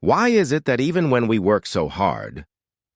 Why is it that even when we work so hard,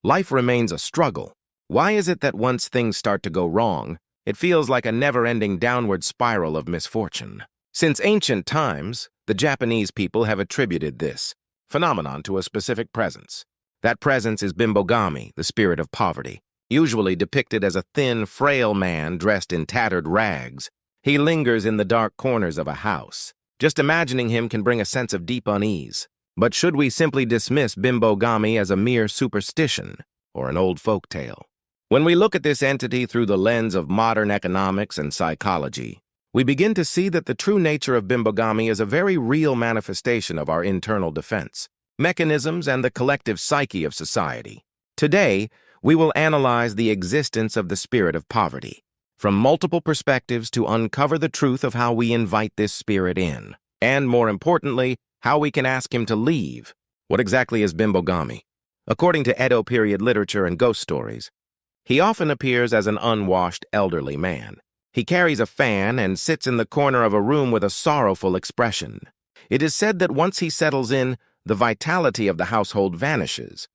life remains a struggle? Why is it that once things start to go wrong, it feels like a never-ending downward spiral of misfortune? Since ancient times, the Japanese people have attributed this phenomenon to a specific presence. That presence is Bimbogami, the spirit of poverty, usually depicted as a thin, frail man dressed in tattered rags. He lingers in the dark corners of a house. Just imagining him can bring a sense of deep unease. But should we simply dismiss Bimbogami as a mere superstition or an old folk tale? When we look at this entity through the lens of modern economics and psychology, we begin to see that the true nature of Bimbogami is a very real manifestation of our internal defense mechanisms and the collective psyche of society. Today, we will analyze the existence of the spirit of poverty from multiple perspectives to uncover the truth of how we invite this spirit in, and more importantly, how we can ask him to leave. What exactly is Bimbogami? According to Edo-period literature and ghost stories, he often appears as an unwashed elderly man. He carries a fan and sits in the corner of a room with a sorrowful expression. It is said that once he settles in, the vitality of the household vanishes.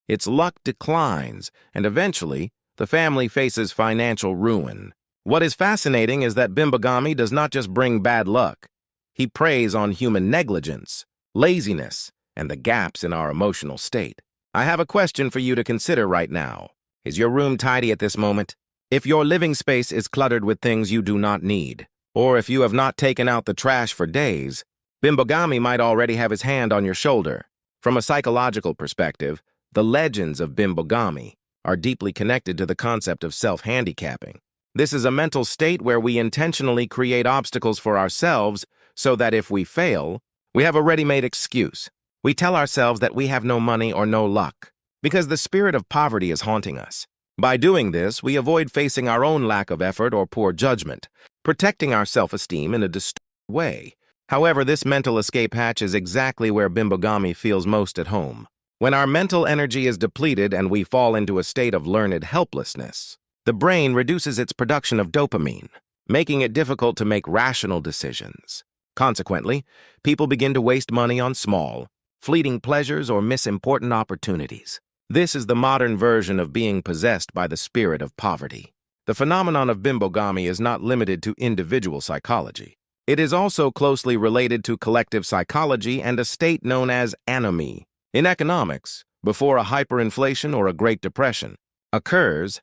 Its luck declines, and eventually, the family faces financial ruin. What is fascinating is that Bimbogami does not just bring bad luck. He preys on human negligence, laziness, and the gaps in our emotional state. I have a question for you to consider right now. Is your room tidy at this moment? If your living space is cluttered with things you do not need, or if you have not taken out the trash for days, Bimbogami might already have his hand on your shoulder. From a psychological perspective, the legends of Bimbogami are deeply connected to the concept of self-handicapping. This is a mental state where we intentionally create obstacles for ourselves so that if we fail, we have a ready-made excuse. We tell ourselves that we have no money or no luck, because the spirit of poverty is haunting us. By doing this, we avoid facing our own lack of effort or poor judgment, protecting our self-esteem in a distorted way. However, this mental escape hatch is exactly where Bimbogami feels most at home. When our mental energy is depleted and we fall into a state of learned helplessness, the brain reduces its production of dopamine, making it difficult to make rational decisions. Consequently, people begin to waste money on small, fleeting pleasures or miss important opportunities. This is the modern version of being possessed by the spirit of poverty. The phenomenon of Bimbogami is not limited to individual psychology. It is also closely related to collective psychology and a state known as anomie. In economics, before a hyperinflation or a Great Depression occurs,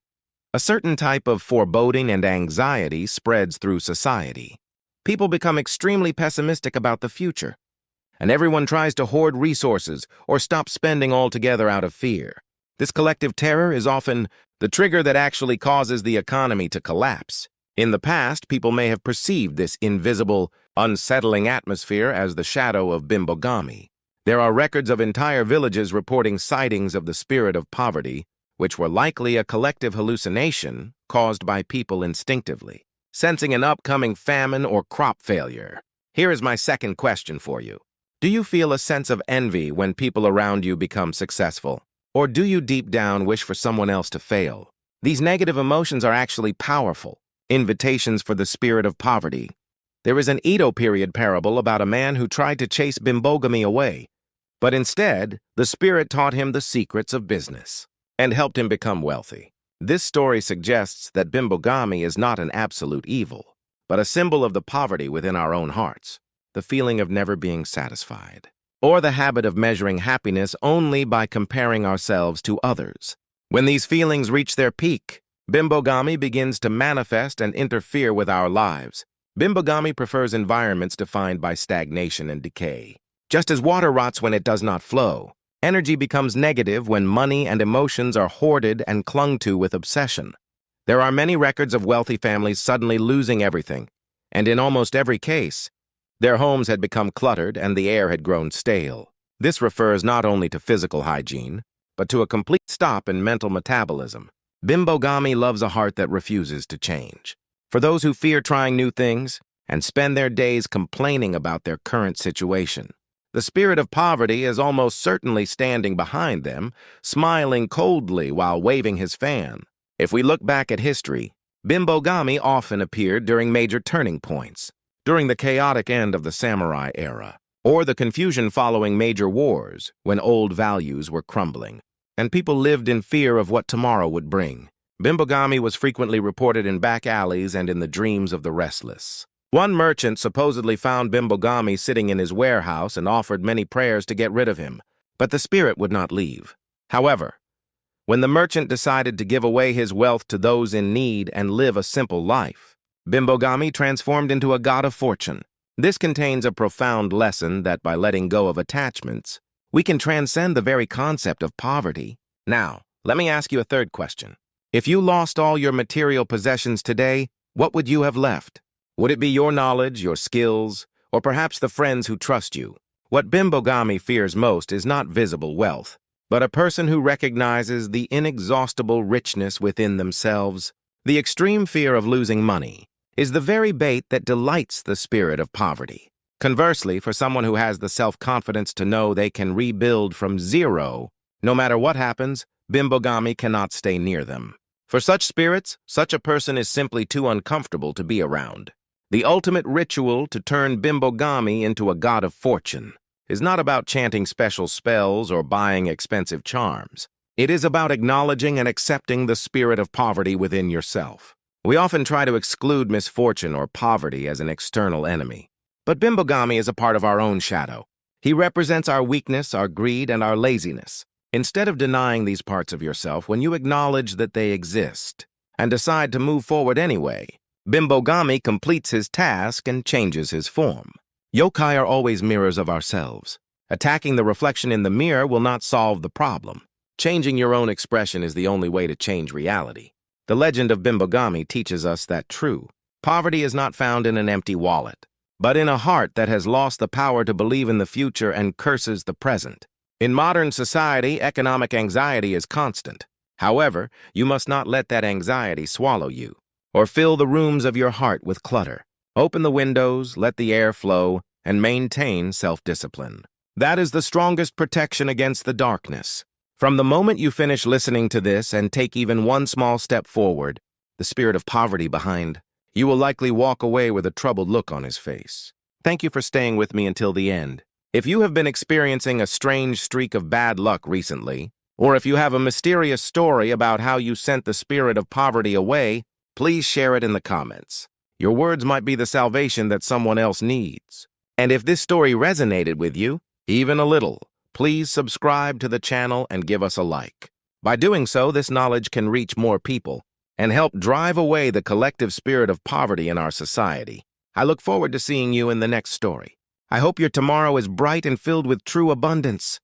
a certain type of foreboding and anxiety spreads through society. People become extremely pessimistic about the future, and everyone tries to hoard resources or stop spending altogether out of fear. This collective terror is often the trigger that actually causes the economy to collapse. In the past, people may have perceived this invisible, unsettling atmosphere as the shadow of Bimbogami. There are records of entire villages reporting sightings of the spirit of poverty, which were likely a collective hallucination caused by people instinctively, sensing an upcoming famine or crop failure. Here is my second question for you. Do you feel a sense of envy when people around you become successful? Or do you deep down wish for someone else to fail? These negative emotions are actually powerful invitations for the spirit of poverty. There is an Edo-period parable about a man who tried to chase Bimbogami away, but instead, the spirit taught him the secrets of business and helped him become wealthy. This story suggests that Bimbogami is not an absolute evil, but a symbol of the poverty within our own hearts, the feeling of never being satisfied, or the habit of measuring happiness only by comparing ourselves to others. When these feelings reach their peak, Bimbogami begins to manifest and interfere with our lives. Bimbogami prefers environments defined by stagnation and decay. Just as water rots when it does not flow, energy becomes negative when money and emotions are hoarded and clung to with obsession. There are many records of wealthy families suddenly losing everything, and in almost every case, their homes had become cluttered and the air had grown stale. This refers not only to physical hygiene, but to a complete stop in mental metabolism. Bimbogami loves a heart that refuses to change. For those who fear trying new things and spend their days complaining about their current situation, the spirit of poverty is almost certainly standing behind them, smiling coldly while waving his fan. If we look back at history, Bimbogami often appeared during major turning points. During the chaotic end of the samurai era, or the confusion following major wars when old values were crumbling, and people lived in fear of what tomorrow would bring. Bimbogami was frequently reported in back alleys and in the dreams of the restless. One merchant supposedly found Bimbogami sitting in his warehouse and offered many prayers to get rid of him, but the spirit would not leave. However, when the merchant decided to give away his wealth to those in need and live a simple life, Bimbogami transformed into a god of fortune. This contains a profound lesson that by letting go of attachments, we can transcend the very concept of poverty. Now, let me ask you a third question. If you lost all your material possessions today, what would you have left? Would it be your knowledge, your skills, or perhaps the friends who trust you? What Bimbogami fears most is not visible wealth, but a person who recognizes the inexhaustible richness within themselves. The extreme fear of losing money is the very bait that delights the spirit of poverty. Conversely, for someone who has the self-confidence to know they can rebuild from zero, no matter what happens, Bimbogami cannot stay near them. For such spirits, such a person is simply too uncomfortable to be around. The ultimate ritual to turn Bimbogami into a god of fortune is not about chanting special spells or buying expensive charms. It is about acknowledging and accepting the spirit of poverty within yourself. We often try to exclude misfortune or poverty as an external enemy. But Bimbogami is a part of our own shadow. He represents our weakness, our greed, and our laziness. Instead of denying these parts of yourself, when you acknowledge that they exist and decide to move forward anyway, Bimbogami completes his task and changes his form. Yokai are always mirrors of ourselves. Attacking the reflection in the mirror will not solve the problem. Changing your own expression is the only way to change reality. The legend of Bimbogami teaches us that true poverty is not found in an empty wallet, but in a heart that has lost the power to believe in the future and curses the present. In modern society, economic anxiety is constant. However, you must not let that anxiety swallow you, or fill the rooms of your heart with clutter. Open the windows, let the air flow, and maintain self-discipline. That is the strongest protection against the darkness. From the moment you finish listening to this and take even one small step forward, the spirit of poverty behind, you will likely walk away with a troubled look on his face. Thank you for staying with me until the end. If you have been experiencing a strange streak of bad luck recently, or if you have a mysterious story about how you sent the spirit of poverty away, please share it in the comments. Your words might be the salvation that someone else needs. And if this story resonated with you, even a little, please subscribe to the channel and give us a like. By doing so, this knowledge can reach more people and help drive away the collective spirit of poverty in our society. I look forward to seeing you in the next story. I hope your tomorrow is bright and filled with true abundance.